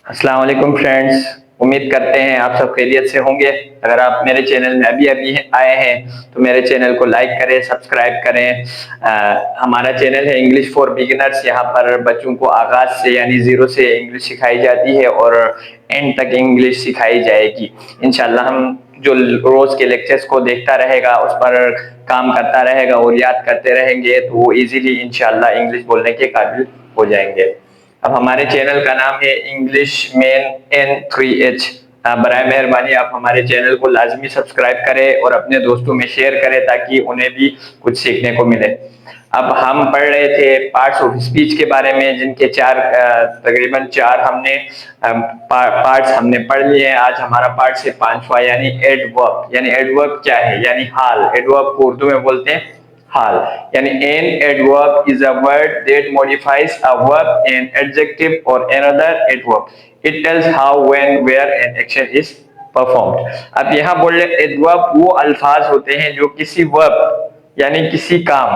अस्सलाम वालेकुम फ्रेंड्स। उम्मीद करते हैं आप सब खैरियत से होंगे। अगर आप मेरे चैनल में अभी अभी आए हैं तो मेरे चैनल को लाइक करें, सब्सक्राइब करें। हमारा चैनल है इंग्लिश फॉर बिगिनर्स। यहाँ पर बच्चों को आगाज से यानी जीरो से इंग्लिश सिखाई जाती है और एंड तक इंग्लिश सिखाई जाएगी इंशाल्लाह। हम जो रोज के लेक्चर्स को देखता रहेगा, उस पर काम करता रहेगा और याद करते रहेंगे तो वो इजीली इंशाल्लाह इंग्लिश बोलने के काबिल हो जाएंगे। अब हमारे चैनल का नाम है इंग्लिश मेन N3H। बराए मेहरबानी आप हमारे चैनल को लाजमी सब्सक्राइब करें और अपने दोस्तों में शेयर करें ताकि उन्हें भी कुछ सीखने को मिले। अब हम पढ़ रहे थे पार्ट्स ऑफ स्पीच के बारे में, जिनके तकरीबन चार हमने पार्ट्स हमने पढ़ लिए हैं। आज हमारा पार्ट है पांचवा यानी एडवर्ब। यानी एडवर्ब क्या है? यानी हाल। एडवर्ब को उर्दू में बोलते हैं हाल। यानी an adverb is a word that modifies a verb, an adjective or another adverb. It tells how, when, where an action is performed. अब यहाँ बोल रहे एडवर्ब वो अल्फाज होते हैं जो किसी वर्ब यानी किसी काम,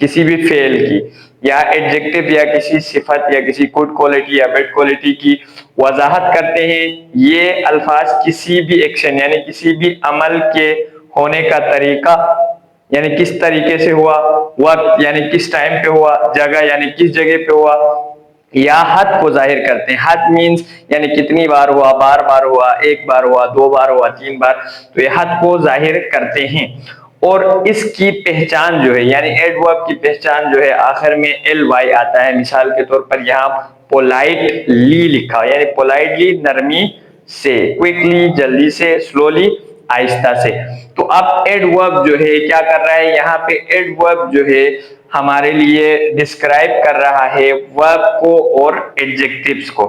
किसी भी फेल की, या एडजेक्टिव या किसी सिफत या किसी गुड क्वालिटी या बैड क्वालिटी की वजाहत करते हैं। ये अल्फाज किसी भी एक्शन यानी किसी भी अमल के होने का तरीका यानी किस तरीके से हुआ, वक्त यानी किस टाइम पे हुआ, जगह यानी किस जगह पे हुआ, या हद को जाहिर करते हैं। हद मीन्स यानी कितनी बार हुआ, बार बार हुआ, एक बार हुआ, दो बार हुआ, तीन बार, तो ये हद को जाहिर करते हैं। और इसकी पहचान जो है यानी एडवर्ब की पहचान जो है आखिर में ly आता है। मिसाल के तौर पर यहाँ पोलाइटली लिखा है यानी पोलाइटली नरमी से, क्विकली जल्दी से, स्लोली आहिस्ता से। तो अब एडवर्ब जो है क्या कर रहा है, यहाँ पे एडवर्ब जो है हमारे लिए डिस्क्राइब कर रहा है वर्ब को और एडजेक्टिव्स को।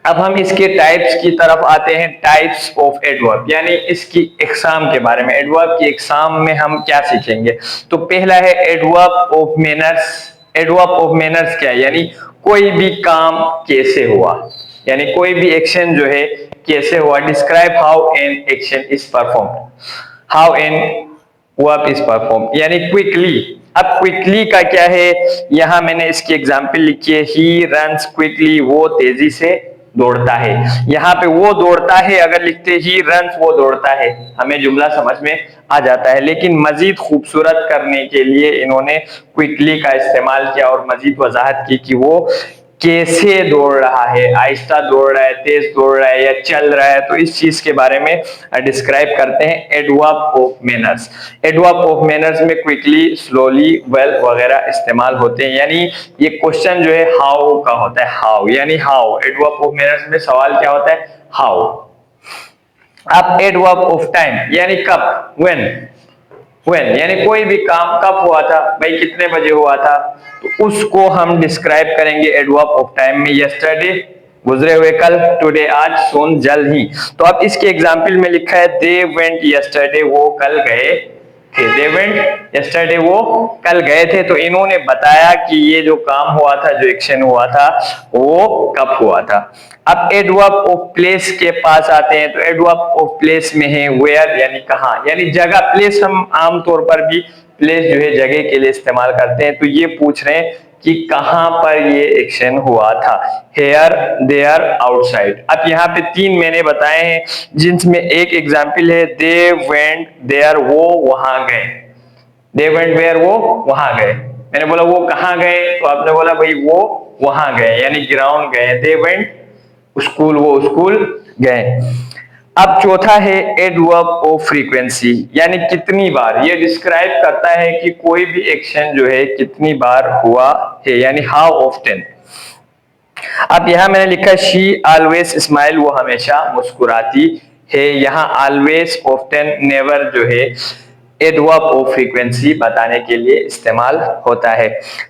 अब हम इसके टाइप्स की तरफ आते हैं। टाइप्स ऑफ एडवर्ब यानी इसकी इकसाम के बारे में। एडवर्ब की इकसाम में हम क्या सीखेंगे? तो पहला है adverb of manners. Adverb of manners क्या है? यानी कोई भी काम कैसे हुआ, यानी कोई भी एक्शन जो है कैसे हुआ। Describe how an action is performed, how an verb is perform यानी क्विकली। अब क्विकली का क्या है, यहां मैंने इसकी एग्जांपल लिखी है, ही रन्स क्विकली, वो तेजी से दौड़ता है। यहाँ पे वो दौड़ता है अगर लिखते ही रन्स, वो दौड़ता है, हमें जुमला समझ में आ जाता है। लेकिन मजीद खूबसूरत करने के लिए इन्होंने क्विकली का इस्तेमाल किया और मजीद वजाहत की कि वो कैसे दौड़ रहा है, आहिस्ता दौड़ रहा है, तेज दौड़ रहा है या चल रहा है। तो इस चीज के बारे में डिस्क्राइब करते हैं adverb of manners. Adverb of manners में क्विकली, स्लोली, वेल वगैरह इस्तेमाल होते हैं। यानी ये क्वेश्चन जो है हाउ का होता है, हाउ यानी हाउ। एडवर्ब ऑफ मैनर्स में सवाल क्या होता है, हाउ। अब एडवर्ब ऑफ टाइम यानी कब, व्हेन यानी कोई भी काम कब हुआ था, भाई कितने बजे हुआ था, तो उसको हम डिस्क्राइब करेंगे एडवर्ब ऑफ टाइम में। यस्टरडे गुजरे हुए कल, टुडे आज, सून जल्द ही। तो अब इसके एग्जांपल में लिखा है दे वेंट यस्टरडे, वो कल गए थे। दे वेंट यस्टरडे, वो कल गए थे। तो इन्होंने बताया कि ये जो काम हुआ था, जो एक्शन हुआ था, वो कब हुआ था। अब एडवर्ब ऑफ प्लेस के पास आते हैं। तो एडवर्ब ऑफ प्लेस में है वेयर यानी कहाँ, यानी जगह। प्लेस हम आमतौर पर भी प्लेस जो है जगह के लिए इस्तेमाल करते हैं। तो ये पूछ रहे हैं कि कहां पर ये एक्शन हुआ था, हेयर, देयर, आउटसाइड। अब यहाँ पे तीन मैंने बताए हैं जिनमें एक एग्जाम्पल है दे वेंट देयर, वो वहां गए। दे वेंट वेयर, वो वहां गए। मैंने बोला वो कहाँ गए, तो आपने बोला भाई वो वहां गए यानी ग्राउंड गए। दे वेंट स्कूल, वो स्कूल गए। अब चौथा है एडवर्ब ऑफ फ्रीक्वेंसी यानी कितनी बार। ये डिस्क्राइब करता है कि कोई भी एक्शन जो है कितनी बार हुआ है, यानी हाउ ऑफ्टन। अब यहां मैंने लिखा शी ऑलवेज स्माइल, वो हमेशा मुस्कुराती है। यहाँ ऑलवेज, ऑफ्टन, नेवर जो है एडवर्ब ऑफ फ्रीक्वेंसी बताने के लिए इस्तेमाल होता है।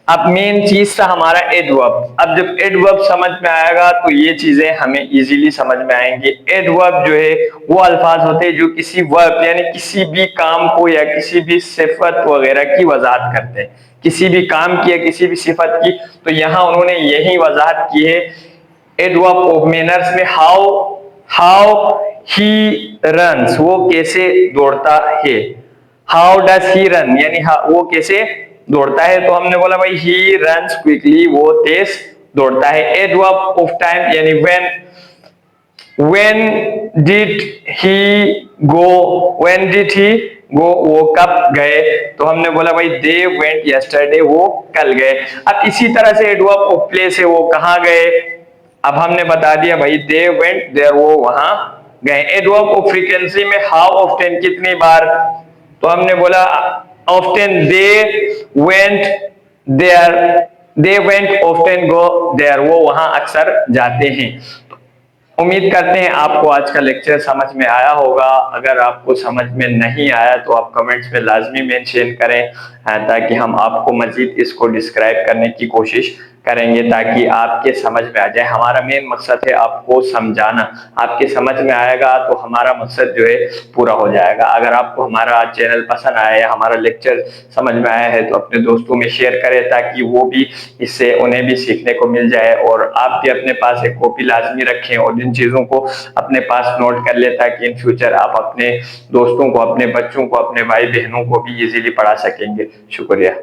अब मेन चीज था हमारा एडवर्ब। अब जब एडवर्ब समझ में आएगा तो ये चीजें हमें इजीली समझ में आएंगी। एडवर्ब जो है वो अल्फाज होते हैं जो किसी वर्ब यानी किसी भी काम को या किसी भी सिफत वगैरह की वजाहत करते हैं, किसी भी काम की या किसी भी सिफत की। तो यहाँ उन्होंने यही वजाहत की है एडवर्ब ऑफ मैनर्स में, हाउ ही रन्स, वो कैसे दौड़ता है। हाउ डज ही रन यानी वो कैसे दौड़ता है। तो हमने बोला भाई ही रन्स क्विकली, वो तेज दौड़ता है। ए ड्रॉप ऑफ टाइम यानी when did he go, वो कब गए, तो हमने बोला भाई they went yesterday, वो कल गए। अब इसी तरह से ड्रॉप ऑफ प्लेस है, वो कहाँ गए, अब हमने बता दिया भाई they went there, वो वहां गए। ड्रॉप ऑफ फ्रीक्वेंसी में how often, कितनी बार, तो हमने बोला often they went often go there, वो वहां अक्सर जाते हैं। उम्मीद करते हैं आपको आज का लेक्चर समझ में आया होगा। अगर आपको समझ में नहीं आया तो आप कमेंट्स में लाजमी मेंशन करें, ताकि हम आपको मजीद इसको डिस्क्राइब करने की कोशिश करेंगे, ताकि आपके समझ में आ जाए। हमारा मेन मकसद है आपको समझाना, आपके समझ में आएगा तो हमारा मकसद जो है पूरा हो जाएगा। अगर आपको हमारा चैनल पसंद आया या हमारा लेक्चर समझ में आया है तो अपने दोस्तों में शेयर करें, ताकि वो भी इससे उन्हें भी सीखने को मिल जाए। और आप भी अपने पास एक कॉपी लाजमी रखें और इन चीजों को अपने पास नोट कर ले, ताकि इन फ्यूचर आप अपने दोस्तों को, अपने बच्चों को, अपने भाई बहनों को भी इजीली पढ़ा सकेंगे। शुक्रिया।